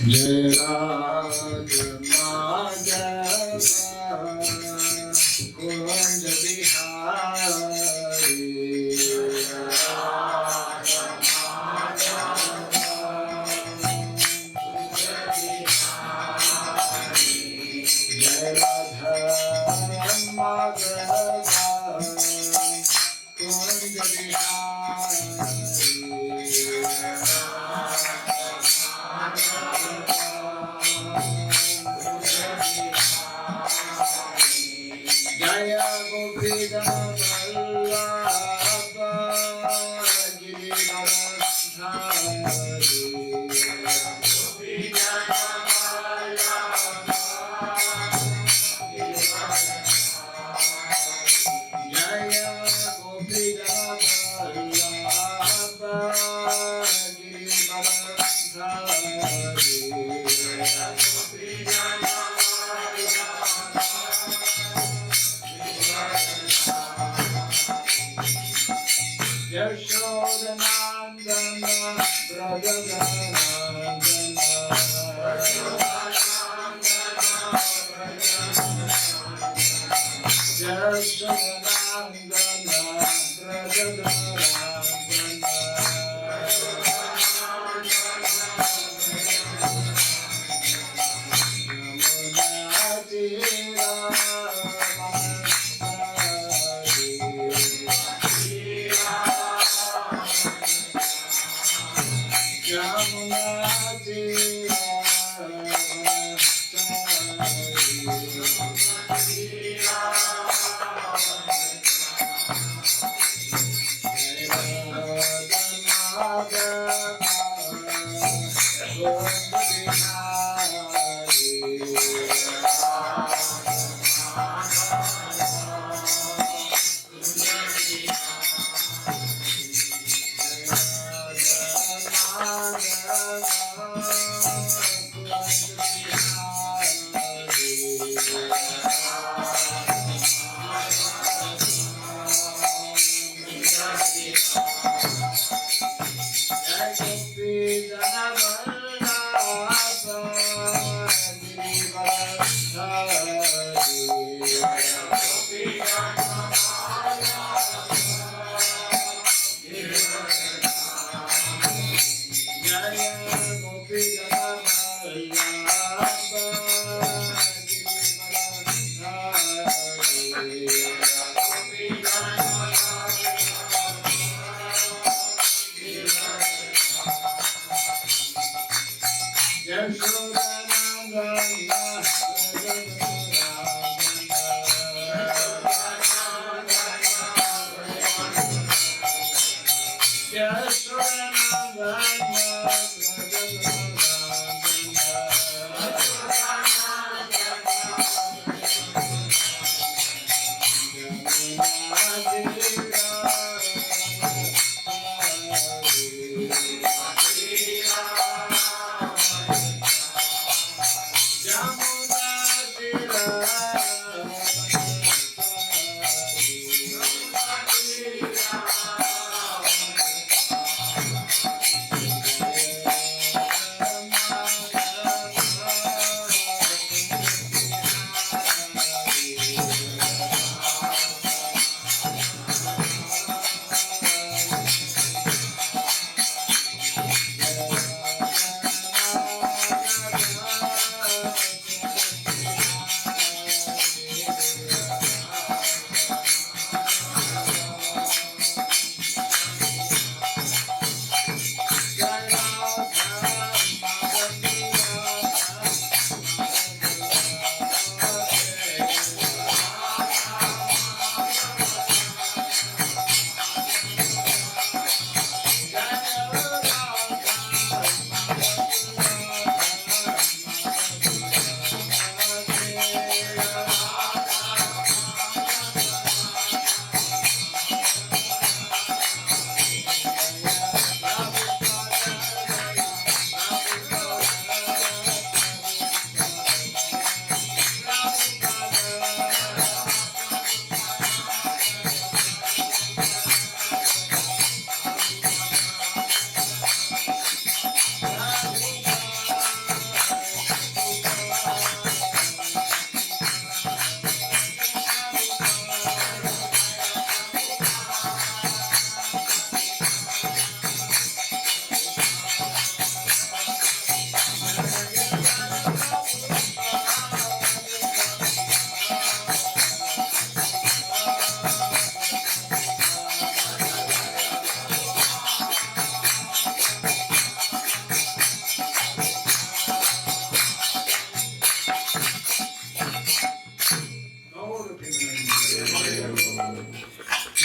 Jai Radha Madhava Kunj Bihari Jai Radha Madhava Kunj Jaya Gopika Vallabha Giridharadhari Jaya Gopika Vallabha Giridharadhari Yashodanandana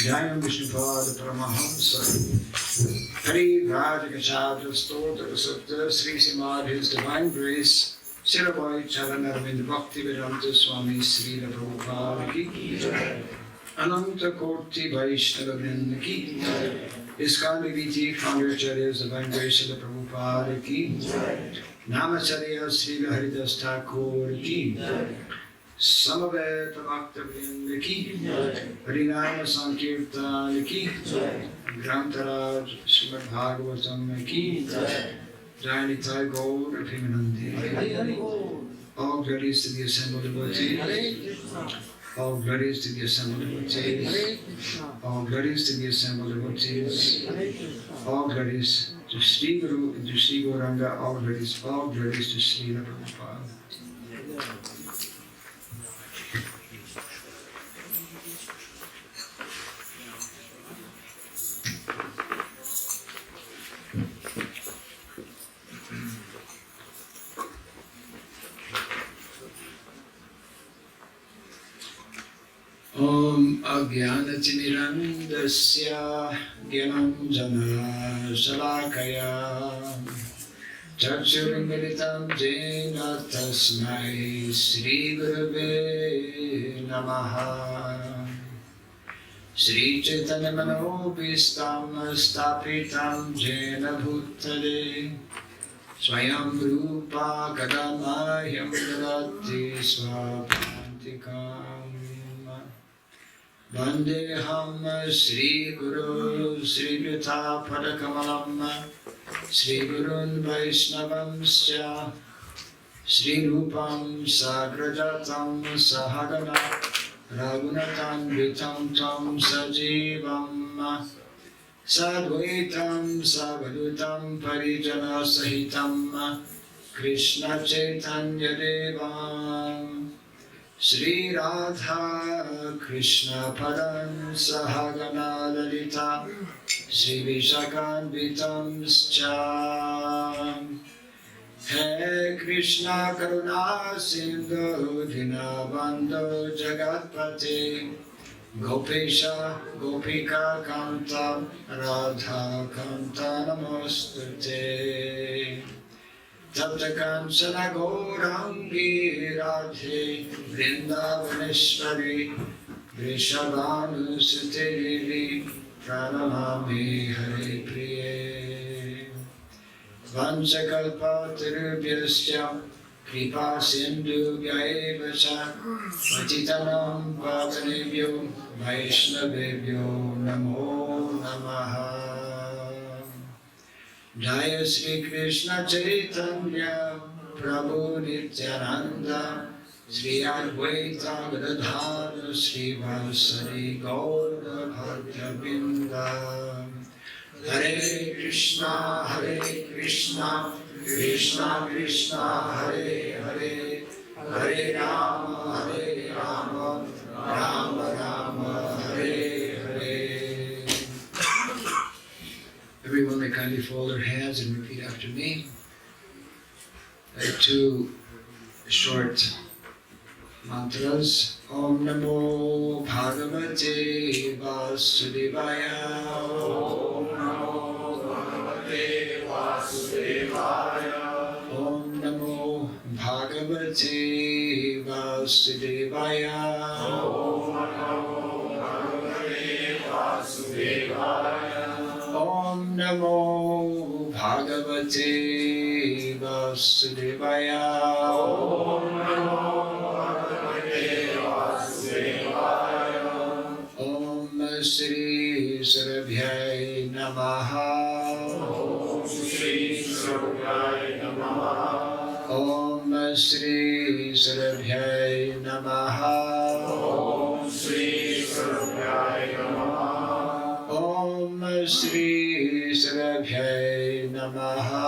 Jayam Vishnupada Paramahamsa Hari Rajaka Chadra Stotra Sutta Sri Simad His Divine Grace Sirabai Charanarvind Bhakti Vedanta Swami Sri Prabhupada Ki Ananta Korti Vaishnava Vrinda Ki Iskal Viti Founder Acharyas Divine Grace of the Prabhupada Ki Namacharya Sri Haridas Thakur Ki Samaveta Bhakta Vrinda Ki Harinama Sankirtan Ki Grantaraj Srimad Bhagavatam Ki Jayanitai Gaur Abhimanandi. All glories to the assembled devotees. All glories to the assembled devotees. All glories to the assembled devotees. All glories to Sri Guru, to Sri Gauranga. All glories to Sri Prabhupada. Om Agyanatimirandasya Gyananjana Shalakaya Chakshurmilitam Jena Tasmai Sri Gurave Namaha Sri Chaitanya Manobhistam Stapitam Jena Bhutale Swayam Rupa Kadamayam Dadati Swapantikam Vandeham Sri Guru Sri Yuta Padakamalam Sri Gurun Vaishnavamsya Sri Rupam Sagrajatam Sahagana Raghunatan Vitam Tam Sajivam Sadvaitam Savadutam Parijana Sahitam Krishna Chaitanya Devam Sri Radha Krishna Padam Sahagana Lalita Sri Vishakan Vitam Scha He Krishna Karuna Sindhu Dinabandhu Jagatpate Gopesha Gopika Kanta Radha Kanta Namostute Tapta Kancana Gaurangi Radhe Vrindavaneshwari Vrishabhanusute Devi Pranamami Hare Priye Vanchakalpatarubhyasya Kripa Sindhubhya eva cha Patitanam Pavanebhyo Vaishnavebhyo Namo Namaha Jaya Sri Krishna Chaitanya Prabhu Nityananda Sri Advaita Gadadhara Sri Vasari Gaura Bhakta Vrinda Hare Krishna Krishna Krishna Hare Hare Hare Rama Rama Rama Hare Hare. Everyone may kindly fold their hands and repeat after me. Two short mantras. Om Namo Bhagavate Vasudevaya. Om Namo Bhagavate Vasudevaya. Om Namo Bhagavate Vasudevaya. Om Namo Bhagavate Vasudevaya. Om Namo Bhagavate Vasudevaya. Om Namo Bhagavate Vasudevaya. Om Sri Sarabhyai Namaha. Om Sri Sarabhyai Namaha. Om Sri Sarabhyai Namaha. Om Sri Sarabhyai Namaha. Om Sri Sarabhyai Namaha.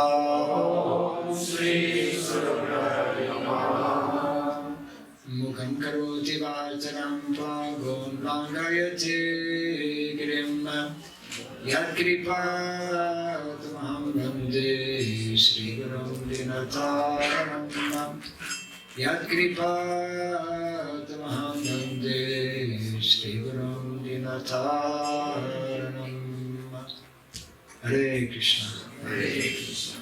Om Sri Sarabhyai Namaha. Mukham karoti vachanam pagon langayate girim yad kripa tamaham vande Sri Gurum Dinataranam yad kripa tamaham vande Sri Gurum Dinataranam Anataranam. Hare Krishna. Hare Krishna.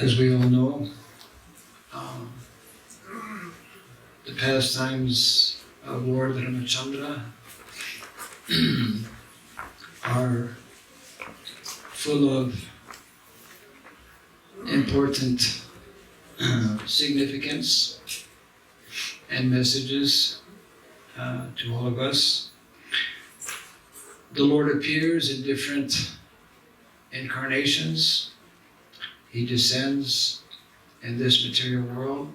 As we all know, the pastimes of Lord Ramachandra are full of important significance and messages to all of us. The Lord appears in different incarnations. He descends in this material world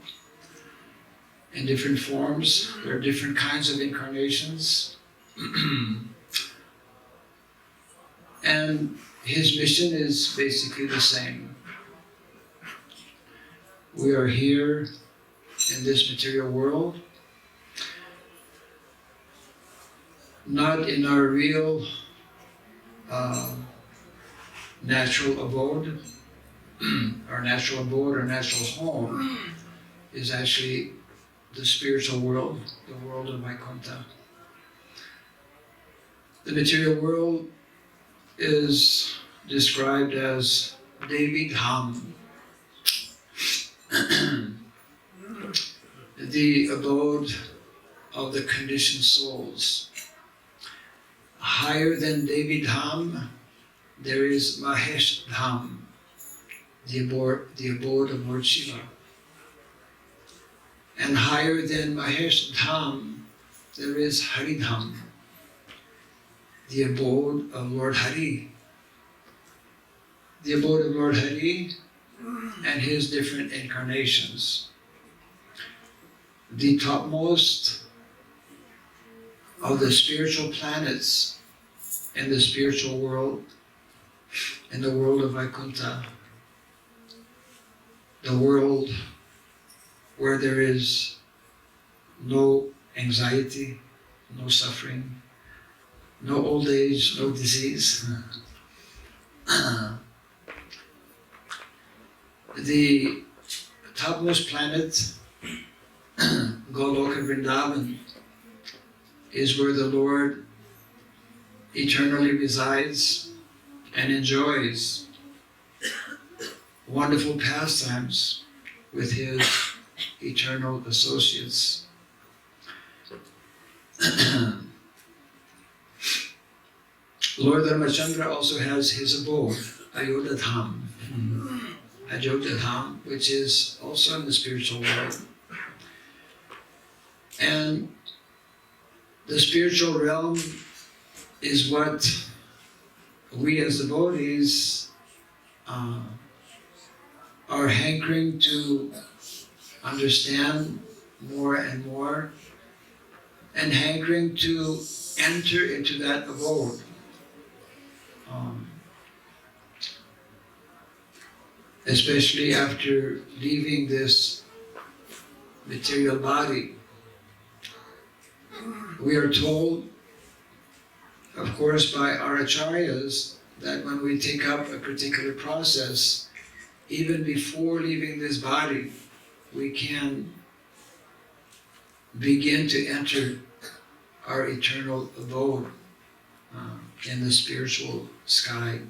in different forms. There are different kinds of incarnations. And his mission is basically the same. We are here in this material world, not in our real natural abode. Our natural abode, our natural home is actually the spiritual world, the world of Vaikuntha. The material world is described as Devi Dham, the abode of the conditioned souls. Higher than Devi Dham, there is Mahesh Dham, the abode of Lord Shiva. And higher than Mahesh Dham, there is Haridham, the abode of Lord Hari. The abode of Lord Hari and his different incarnations. The topmost of the spiritual planets in the spiritual world, in the world of Vaikuntha, the world where there is no anxiety, no suffering, no old age, no disease. The topmost planet, Goloka Vrindavan, is where the Lord eternally resides and enjoys wonderful pastimes with his eternal associates. Lord Ramachandra also has his abode, Ayodhya Dham. Ayodhya Dham, which is also in the spiritual world. And the spiritual realm is what we as devotees are hankering to understand more and more, and hankering to enter into that abode. Especially after leaving this material body. We are told, of course, by our acharyas, that when we take up a particular process, even before leaving this body, we can begin to enter our eternal abode in the spiritual sky.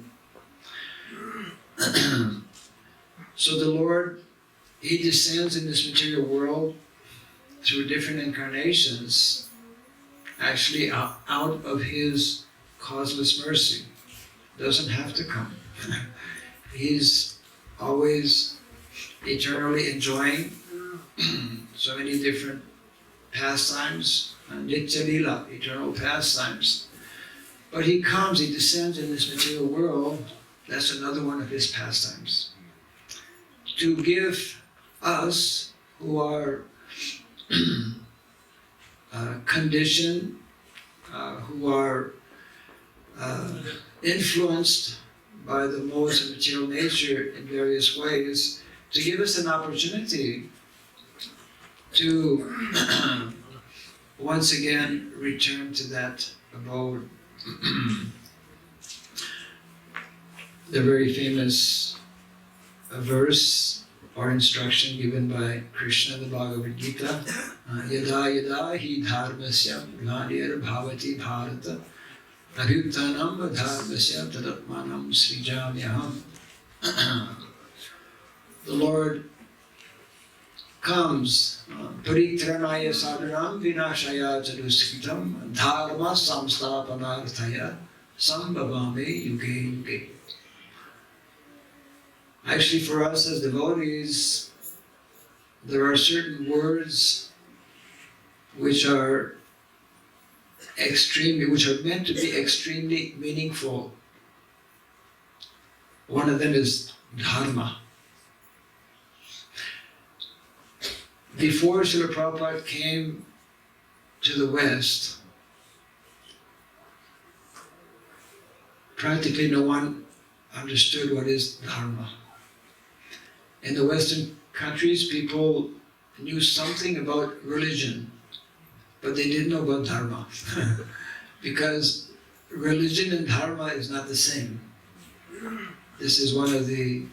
So the Lord, he descends in this material world through different incarnations, actually out of his causeless mercy. Doesn't have to come. He's always eternally enjoying so many different pastimes, Nitya Lila, eternal pastimes. But he comes, he descends in this material world, that's another one of his pastimes, to give us who are conditioned, who are influenced by the modes of material nature in various ways, to give us an opportunity to once again return to that abode the very famous verse or instruction given by Krishna in the Bhagavad Gita, Yada yada hi dharmasya glanir bhavati bharata abhyutanam dharmasya tadatmanam srijamyaham. The Lord comes, paritranaya sadhanam vinashaya chaduskritam dharma samstapanarthaya sambhavame yuge yuge. Actually, for us as devotees, there are certain words which are meant to be extremely meaningful. One of them is dharma. Before Srila Prabhupada came to the West, practically no one understood what is dharma. In the Western countries, people knew something about religion, but they didn't know about dharma. Because religion and dharma is not the same. This is one of the,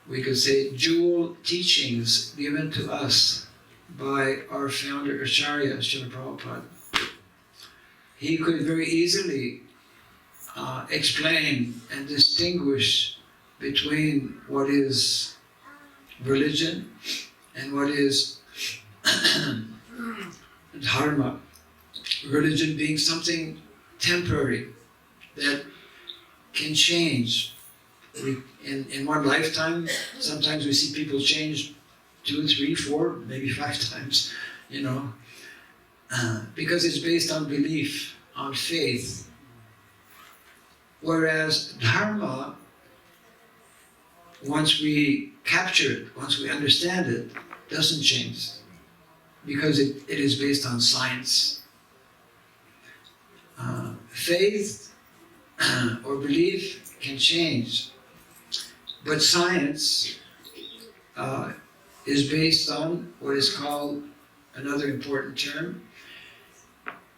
we could say, jewel teachings given to us by our founder Acharya, Srila Prabhupada. He could very easily explain and distinguish between what is religion and what is dharma. Religion being something temporary that can change. In one lifetime, sometimes we see people change 2, 3, 4, maybe 5 times, because it's based on belief, on faith. Whereas dharma, once we capture it, once we understand it, doesn't change, because it is based on science. Faith or belief can change, but science is based on what is called, another important term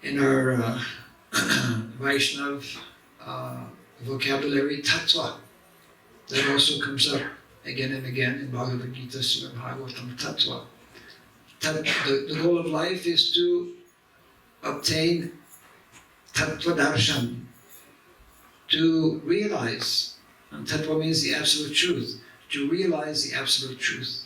in our Vaishnav vocabulary, tattva. That also comes up again and again in Bhagavad Gita, Srimad Bhagavatam, tattva. The goal of life is to obtain tattva darshan, to realize, and tattva means the absolute truth, to realize the absolute truth.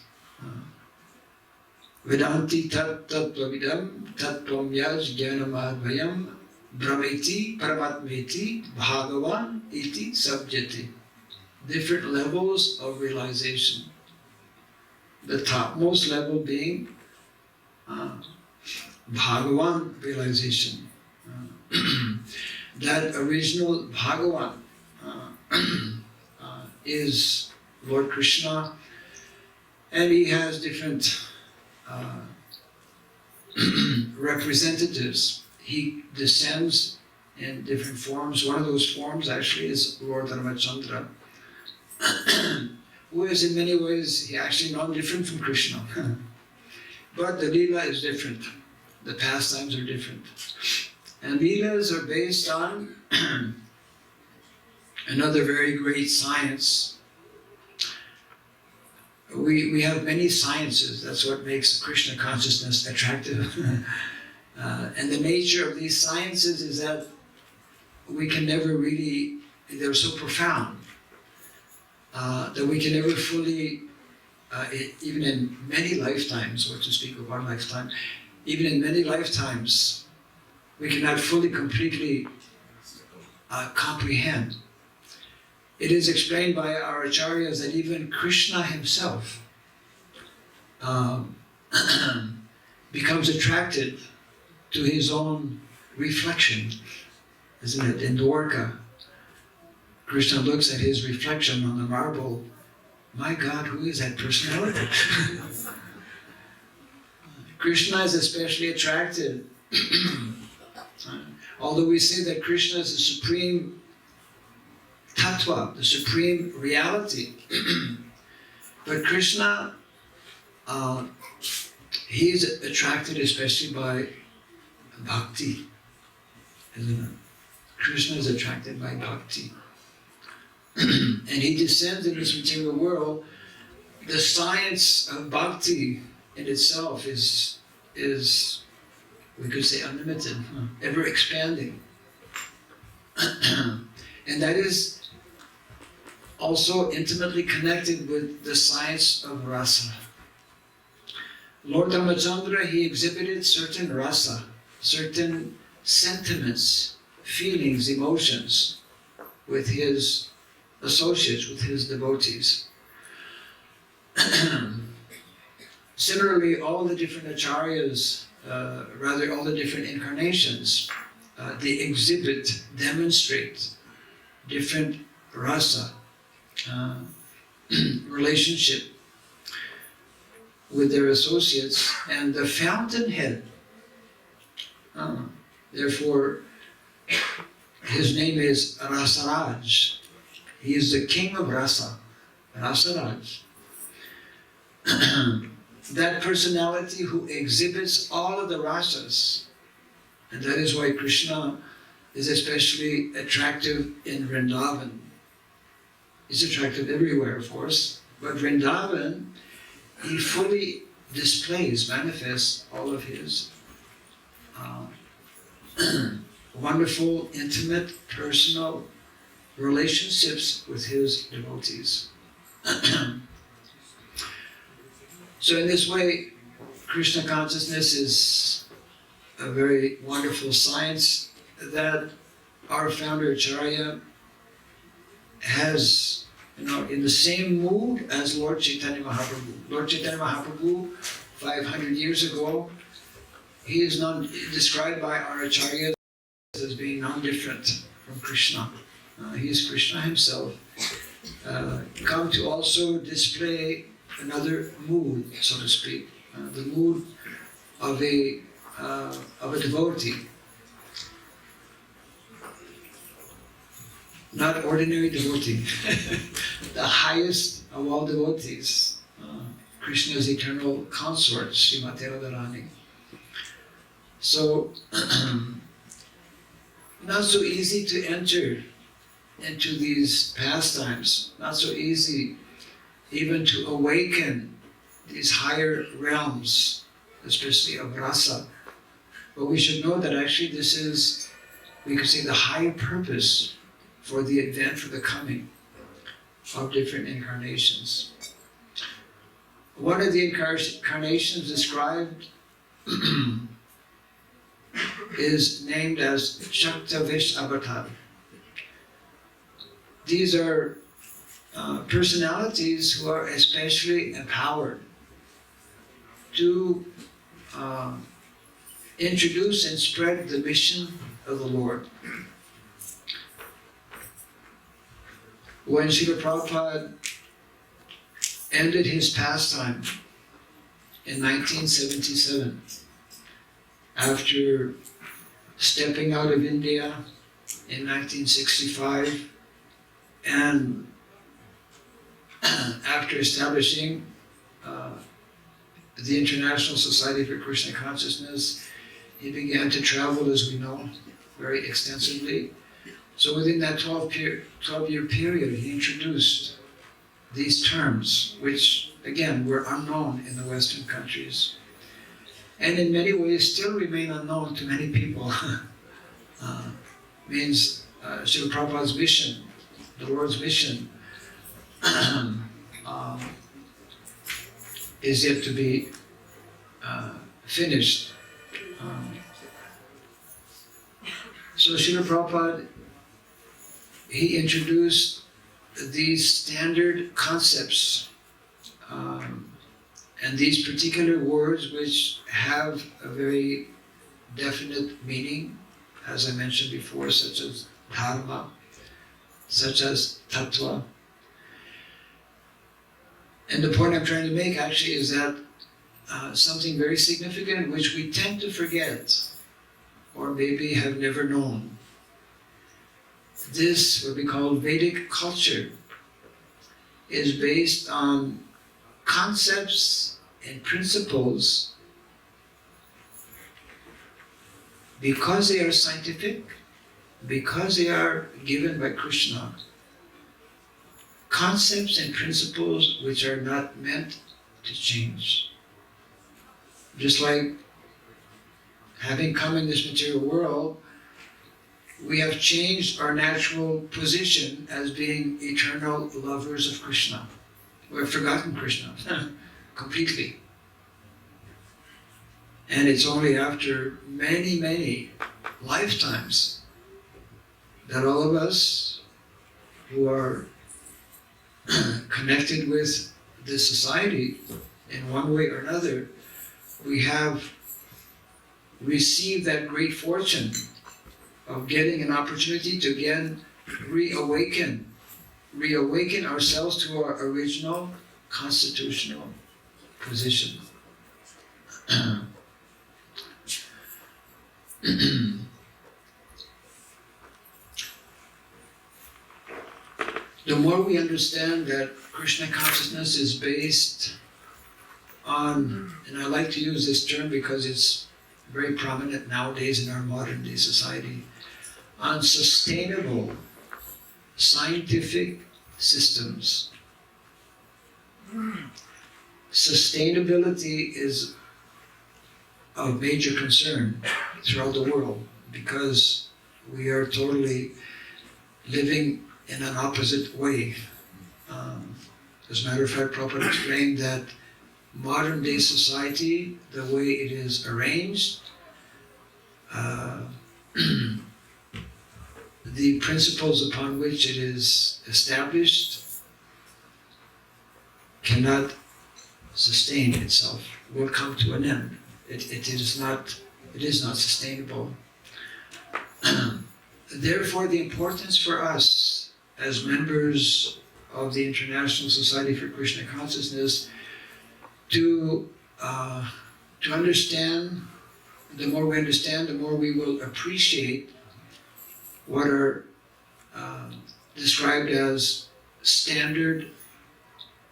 Vedanti tat tattvavidam tattvam yaj jnanamadvayam brahmeti paramatmeti bhagavan iti sabjati. Different levels of realization. The topmost level being Bhagavan realization. That original Bhagavan is Lord Krishna, and he has different representatives. He descends in different forms. One of those forms actually is Lord Ramachandra, who is in many ways actually not different from Krishna. But the Leela is different. The pastimes are different. And Leelas are based on another very great science. We have many sciences. That's what makes Krishna consciousness attractive. And the nature of these sciences is that we can never really, they're so profound, that we can never fully, even in many lifetimes, or to speak of our lifetime, even in many lifetimes, we cannot fully, completely comprehend. It is explained by our acharyas that even Krishna himself becomes attracted to his own reflection, isn't it? In Dwarka, Krishna looks at his reflection on the marble. My God, who is that personality? Krishna is especially attracted. Although we say that Krishna is the supreme tattva, the supreme reality, but Krishna, he is attracted especially by Bhakti, isn't it? Krishna is attracted by bhakti. And he descends in this material world. The science of bhakti in itself is we could say unlimited, ever expanding. And that is also intimately connected with the science of rasa. Lord Ramachandra, he exhibited certain rasa, certain sentiments, feelings, emotions with his associates, with his devotees. Similarly, all the different acharyas, all the different incarnations, they exhibit, demonstrate different rasa, relationship with their associates, and the fountainhead. Therefore, his name is Rasaraj. He is the king of rasa, Rasaraj. That personality who exhibits all of the rasas, and that is why Krishna is especially attractive in Vrindavan. He's attractive everywhere, of course, but Vrindavan, he fully displays, manifests all of his wonderful, intimate, personal relationships with his devotees. So in this way, Krishna consciousness is a very wonderful science that our founder Acharya has, in the same mood as Lord Chaitanya Mahaprabhu. Lord Chaitanya Mahaprabhu, 500 years ago, he is described by our Acharyas as being non-different from Krishna. He is Krishna himself, come to also display another mood, so to speak, the mood of a devotee. Not ordinary devotee, the highest of all devotees, Krishna's eternal consort, Srimati Radharani. So, not so easy to enter into these pastimes, not so easy even to awaken these higher realms, especially of rasa. But we should know that actually this is, we could say, the higher purpose for the advent, for the coming of different incarnations. One of the incarnations described is named as Shaktavish Avatar. These are personalities who are especially empowered to introduce and spread the mission of the Lord. When Srila Prabhupada ended his pastime in 1977, after stepping out of India in 1965, and after establishing the International Society for Krishna Consciousness, he began to travel, as we know, very extensively. So within that 12-year period, he introduced these terms, which, again, were unknown in the Western countries, and in many ways still remain unknown to many people. Means Srila Prabhupada's mission, the Lord's mission, is yet to be finished. So Srila Prabhupada, he introduced these standard concepts and these particular words which have a very definite meaning, as I mentioned before, such as dharma, such as tattva. And the point I'm trying to make actually is that something very significant which we tend to forget or maybe have never known. This, what we call Vedic culture, is based on concepts and principles because they are scientific, because they are given by Krishna, concepts and principles which are not meant to change. Just like having come in this material world, we have changed our natural position as being eternal lovers of Krishna. We have forgotten Krishna completely. And it's only after many, many lifetimes that all of us who are connected with this society in one way or another, we have received that great fortune of getting an opportunity to again reawaken ourselves to our original constitutional position. The more we understand that Krishna consciousness is based on, and I like to use this term because it's very prominent nowadays in our modern day society, on sustainable scientific systems. Sustainability is of major concern throughout the world because we are totally living in an opposite way. As a matter of fact, Prabhupada explained that modern day society, the way it is arranged, the principles upon which it is established cannot sustain itself, will come to an end. It is not sustainable. Therefore, the importance for us as members of the International Society for Krishna Consciousness to understand, the more we understand, the more we will appreciate what are described as standard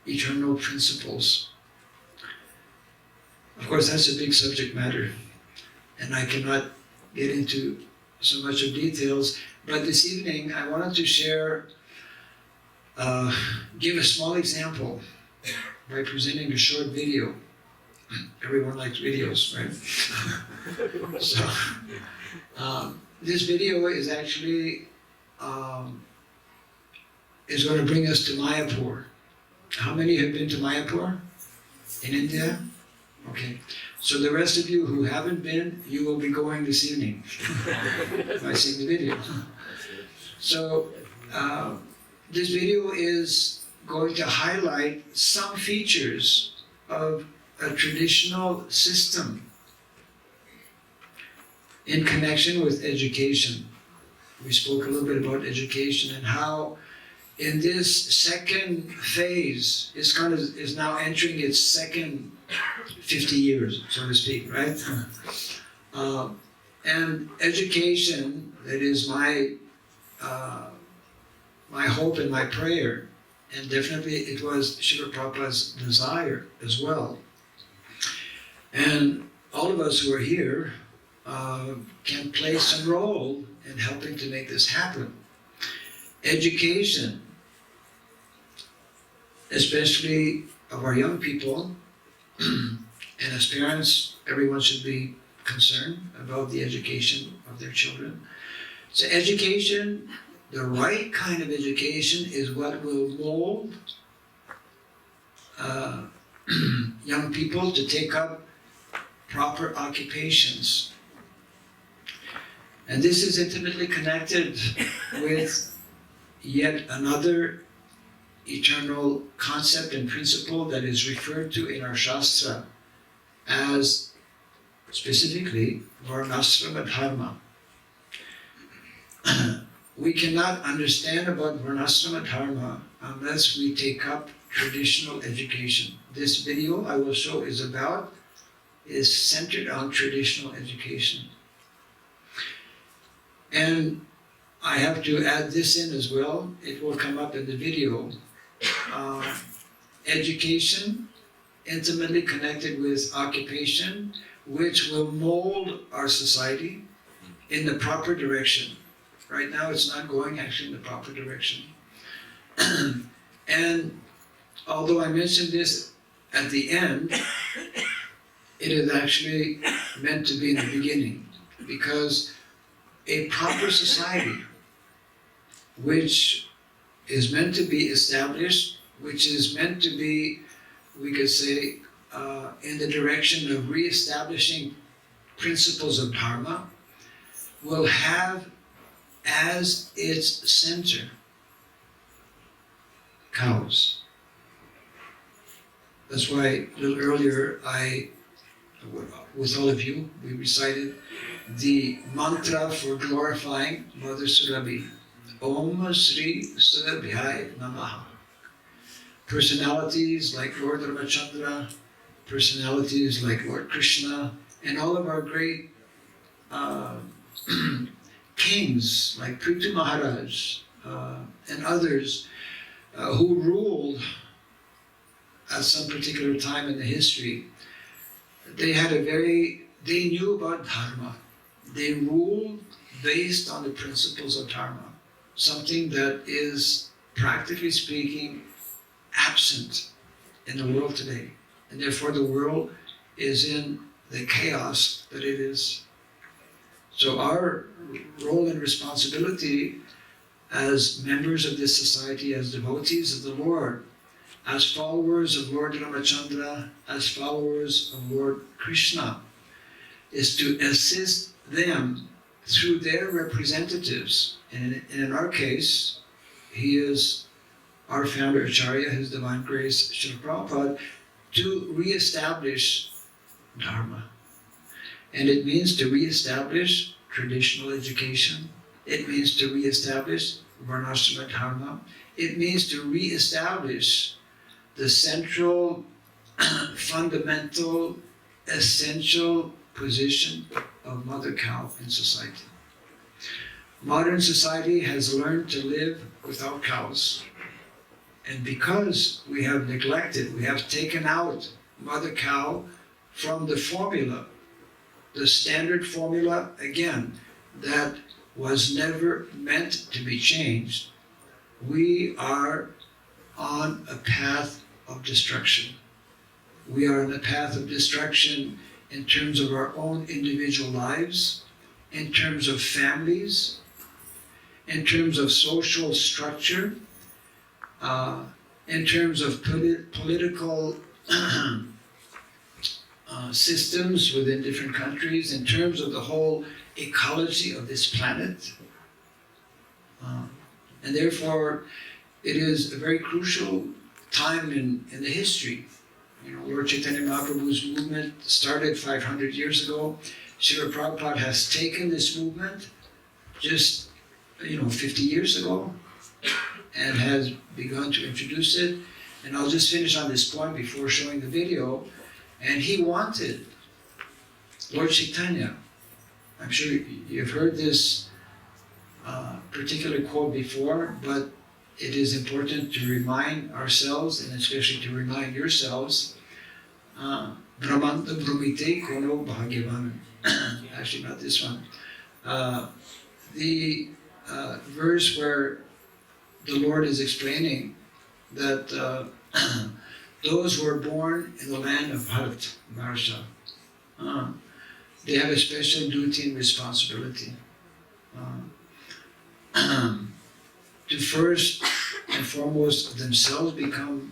eternal principles. Of course, that's a big subject matter, and I cannot get into so much of details, but this evening I wanted to share, give a small example by presenting a short video. Everyone likes videos, right? So, this video is actually is going to bring us to Mayapur. How many have been to Mayapur in India? Okay. So the rest of you who haven't been, you will be going this evening by seeing the video. So this video is going to highlight some features of a traditional system in connection with education. We spoke a little bit about education and how in this second phase is now entering its second 50 years, so to speak, right? And education, that is my hope and my prayer, and definitely it was Srila Prabhupada's desire as well. And all of us who are here can play some role in helping to make this happen. Education, especially of our young people, and as parents, everyone should be concerned about the education of their children. So education, the right kind of education, is what will mold young people to take up proper occupations. And this is intimately connected with yet another eternal concept and principle that is referred to in our Shastra as specifically Varnasrama Dharma. We cannot understand about Varnasrama Dharma unless we take up traditional education. This video I will show is centered on traditional education. And I have to add this in as well, it will come up in the video. Education, intimately connected with occupation, which will mold our society in the proper direction. Right now it's not going actually in the proper direction. And although I mentioned this at the end, it is actually meant to be in the beginning, because a proper society which is meant to be established, which is meant to be, we could say, in the direction of re-establishing principles of dharma, will have as its center cows. That's why a little earlier with all of you, we recited the mantra for glorifying Mother Surabhi. Om Sri Surabhyaya Namaha. Personalities like Lord Ramachandra, personalities like Lord Krishna, and all of our great kings like Prithu Maharaj and others who ruled at some particular time in the history, they knew about dharma. They ruled based on the principles of dharma, something that is, practically speaking, absent in the world today. And therefore the world is in the chaos that it is. So our role and responsibility as members of this society, as devotees of the Lord, as followers of Lord Ramachandra, as followers of Lord Krishna, is to assist them through their representatives. And in our case, he is our founder Acharya, His Divine Grace, Srila Prabhupada, to re-establish dharma. And it means to re-establish traditional education. It means to re-establish varnashrama dharma. It means to re-establish the central, fundamental, essential position of Mother Cow in society. Modern society has learned to live without cows. And because we have neglected, we have taken out Mother Cow from the formula, the standard formula, again, that was never meant to be changed, we are on a path of destruction. We are on a path of destruction in terms of our own individual lives, in terms of families, in terms of social structure, in terms of political systems within different countries, in terms of the whole ecology of this planet. And therefore, it is a very crucial time in the history. You know, Lord Chaitanya Mahaprabhu's movement started 500 years ago. Srila Prabhupada has taken this movement just 50 years ago and has begun to introduce it. And I'll just finish on this point before showing the video. And he wanted Lord Chaitanya. I'm sure you've heard this particular quote before, but it is important to remind ourselves, and especially to remind yourselves, Brahmanta Brahmite Kono Bhagyavan. Actually, not this one. The verse where the Lord is explaining that those who are born in the land of Bharat, Maharaj, they have a special duty and responsibility to first and foremost themselves become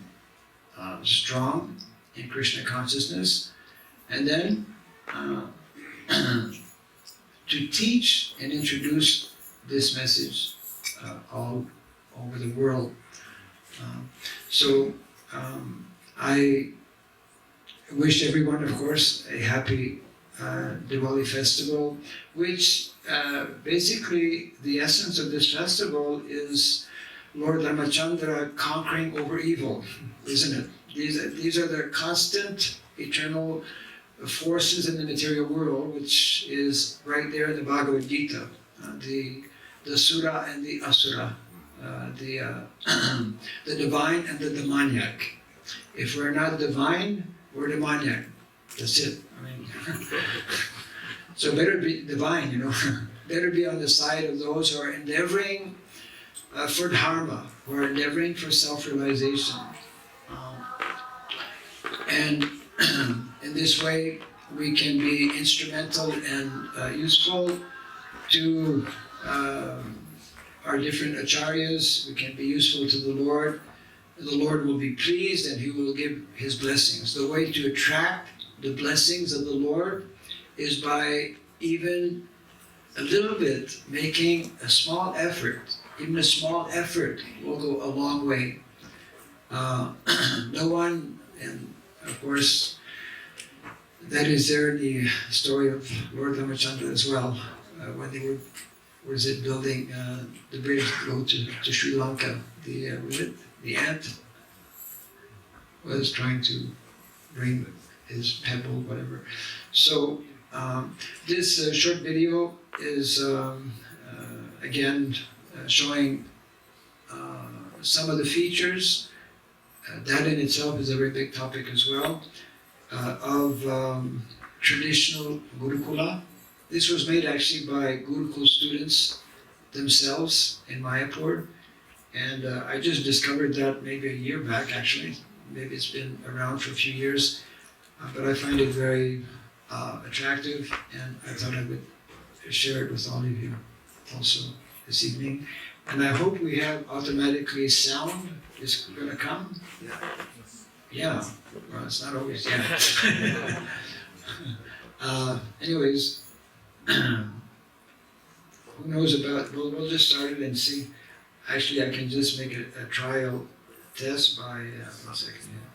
strong in Krishna consciousness, and then to teach and introduce this message all over the world. So I wish everyone, of course, a happy Diwali festival, which basically the essence of this festival is Lord Ramachandra conquering over evil, isn't it? These are the constant, eternal forces in the material world, which is right there in the Bhagavad Gita, the Sura and the Asura, the divine and the demoniac. If we're not divine, we're demoniac. That's it. I mean, so better be divine, better be on the side of those who are endeavoring for dharma, who are endeavoring for self-realization. And in this way, we can be instrumental and useful to our different acharyas. We can be useful to the Lord. The Lord will be pleased and He will give His blessings. The way to attract the blessings of the Lord is by even a little bit making a small effort. Even a small effort will go a long way. No one, and of course, that is there in the story of Lord Ramachandra as well, when they were building the bridge to go to Sri Lanka. The ant was trying to bring his pebble, whatever. So this short video is again showing some of the features. That in itself is a very big topic as well, of traditional Gurukula. This was made actually by Gurukul students themselves in Mayapur, and I just discovered that maybe a year back actually. Maybe it's been around for a few years, but I find it very attractive, and I thought I would share it with all of you also this evening. And I hope we have automatically sound is going to come. Yeah, well, it's not always, yeah. Anyways, who knows about, we'll just start it and see. Actually, I can just make a trial test by, one second, yeah.